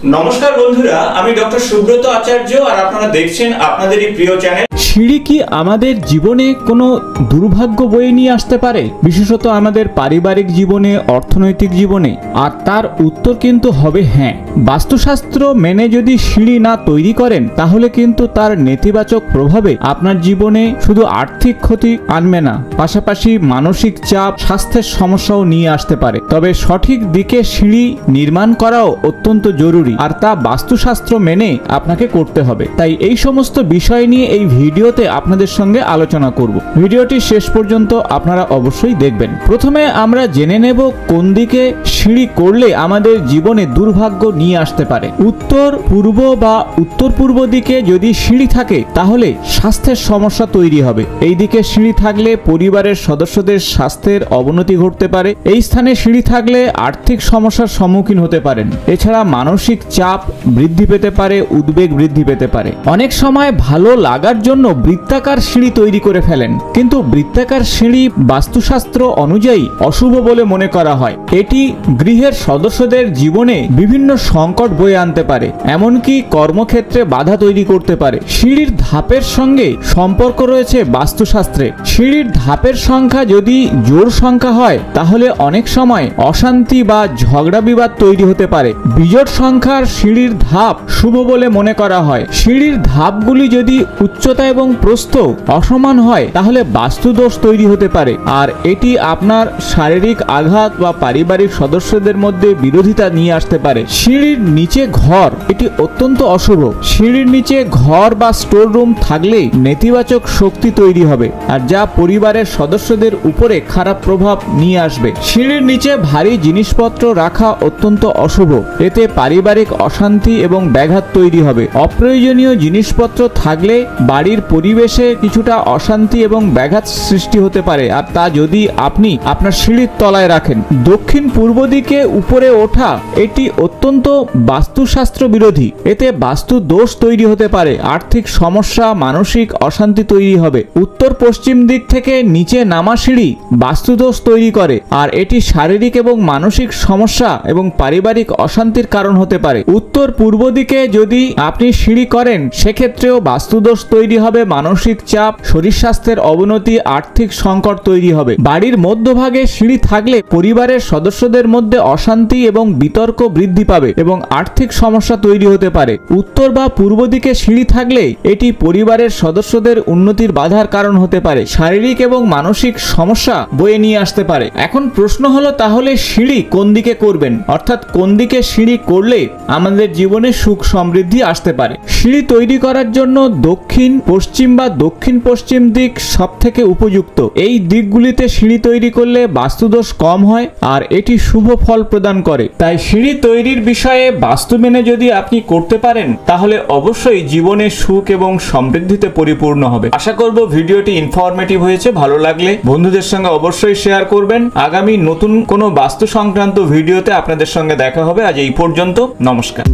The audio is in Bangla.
নমস্কার বন্ধুরা, আমি ডক্টর সুব্রত আচার্য আর আপনারা দেখছেন আপনাদেরই প্রিয় চ্যানেল। সিঁড়ি কি আমাদের জীবনে কোনো দুর্ভাগ্য বয়ে নিয়ে আসতে পারে, বিশেষত আমাদের পারিবারিক জীবনে, অর্থনৈতিক জীবনে? আর তার উত্তর কিন্তু হবে হ্যাঁ। বাস্তুশাস্ত্র মেনে যদি সিঁড়ি না তৈরি করেন তাহলে কিন্তু তার নেতিবাচক প্রভাবে আপনার জীবনে শুধু আর্থিক ক্ষতি আনবে না, পাশাপাশি মানসিক চাপ, স্বাস্থ্যের সমস্যাও নিয়ে আসতে পারে। তবে সঠিক দিকে সিঁড়ি নির্মাণ করাও অত্যন্ত জরুরি, আর তা বাস্তুশাস্ত্র মেনে আপনাকে করতে হবে। তাই এই সমস্ত বিষয় নিয়ে এই ভিডিওতে আপনাদের সঙ্গে আলোচনা করব। ভিডিওটি শেষ পর্যন্ত আপনারা অবশ্যই দেখবেন। প্রথমে আমরা জেনে নেব কোন দিকে সিঁড়ি করলে আমাদের জীবনে দুর্ভাগ্য নিয়ে আসতে পারে। উত্তর পূর্ব বা উত্তর পূর্ব দিকে যদি সিঁড়ি থাকে তাহলে স্বাস্থ্যের সমস্যা তৈরি হবে। এই দিকে সিঁড়ি থাকলে পরিবারের সদস্যদের স্বাস্থ্যের অবনতি ঘটতে পারে। এই স্থানে সিঁড়ি থাকলে আর্থিক সমস্যার সম্মুখীন হতে পারেন। এছাড়া মানসিক চাপ বৃদ্ধি পেতে পারে, উদ্বেগ বৃদ্ধি পেতে পারে। অনেক সময় ভালো লাগার জন্য বৃত্তাকার সিঁড়ি তৈরি করে ফেলেন, কিন্তু বৃত্তাকার সিঁড়ি বাস্তুশাস্ত্র অনুযায়ী অশুভ বলে মনে করা হয়। এটি গৃহের সদস্যদের জীবনে বিভিন্ন সংকট বয়ে আনতে পারে, এমনকি কর্মক্ষেত্রে বাধা তৈরি করতে পারে। সিঁড়ির ধাপের সঙ্গে সম্পর্ক রয়েছে বাস্তুশাস্ত্রে। সিঁড়ির ধাপের সংখ্যা যদি জোড় সংখ্যা হয় তাহলে অনেক সময় অশান্তি বা ঝগড়া বিবাদ তৈরি হতে পারে। বিজোড় সংখ্যার সিঁড়ির ধাপ শুভ বলে মনে করা হয়। সিঁড়ির ধাপগুলি যদি উচ্চতা এবং প্রস্থ অসমান হয় তাহলে বাস্তুদোষ তৈরি হতে পারে, আর এটি আপনার শারীরিক আঘাত বা পারিবারিক সদস্যদের মধ্যে বিরোধিতা নিয়ে আসতে পারে। সিঁড়ির নিচে ঘর, এটি অত্যন্ত অশুভ। সিঁড়ির নিচে ঘর বা স্টোর রুম থাকলে নেতিবাচক শক্তি তৈরি হবে, আর যা পরিবারের সদস্যদের উপরে খারাপ প্রভাব নিয়ে আসবে। সিঁড়ির নিচে ভারী জিনিসপত্র রাখা অত্যন্ত অশুভ। এতে পারিবারিক অশান্তি এবং ব্যাঘাত তৈরি হবে। অপ্রয়োজনীয় জিনিসপত্র থাকলে বাড়ির পরিবেশে কিছুটা অশান্তি এবং ব্যাঘাত সৃষ্টি হতে পারে, আর তা যদি আপনি আপনার সিঁড়ির তলায় রাখেন। দক্ষিণ পূর্ব দিকে উপরে ওঠা এটি অত্যন্ত বাস্তুশাস্ত্র বিরোধী। এতে বাস্তু দোষ তৈরি হতে পারে, আর্থিক সমস্যা, মানসিক অশান্তি তৈরি হবে। উত্তর পশ্চিম দিক থেকে নিচে নামা সিঁড়ি বাস্তুদোষ তৈরি করে, আর এটি শারীরিক এবং মানসিক সমস্যা এবং পারিবারিক অশান্তির কারণ হতে পারে। উত্তর পূর্ব দিকে যদি আপনি সিঁড়ি করেন সেক্ষেত্রেও বাস্তুদোষ তৈরি হবে, মানসিক চাপ, শরীর স্বাস্থ্যের অবনতি, আর্থিক সংকট তৈরি হবে। বাড়ির মধ্যভাগে সিঁড়ি থাকলে পরিবারের সদস্যদের মধ্যে অশান্তি এবং বিতর্ক বৃদ্ধি পাবে এবং আর্থিক সমস্যা তৈরি হতে পারে। উত্তর বা পূর্ব দিকে সিঁড়ি থাকলে এটি পরিবারের সদস্যদের উন্নতির বাধার কারণ হতে পারে, শারীরিক এবং মানসিক সমস্যা বয়ে নিয়ে আসতে পারে। এখন প্রশ্ন হলো, তাহলে সিঁড়ি কোন দিকে করবেন, অর্থাৎ কোন দিকে সিঁড়ি করলে আমাদের জীবনে সুখ সমৃদ্ধি আসতে পারে? সিঁড়ি তৈরি করার জন্য দক্ষিণ পশ্চিম বা দক্ষিণ পশ্চিম দিক সব থেকে উপযুক্ত। এই দিকগুলিতে সিঁড়ি তৈরি করলে বাস্তুদোষ কম হয় আর এটি শুভ ফল প্রদান করে। তাই সিঁড়ি তৈরির বিষয়ে বাস্তু মেনে যদি আপনি করতে পারেন তাহলে অবশ্যই জীবনে সুখ এবং সমৃদ্ধিতে পরিপূর্ণ হবে। আশা করব ভিডিওটি ইনফরমেটিভ হয়েছে। ভালো লাগলে বন্ধুদের সঙ্গে অবশ্যই শেয়ার করবেন। আগামী নতুন কোনো বাস্তু সংক্রান্ত ভিডিওতে আপনাদের সঙ্গে দেখা হবে। আজ এই পর্যন্ত, নমস্কার।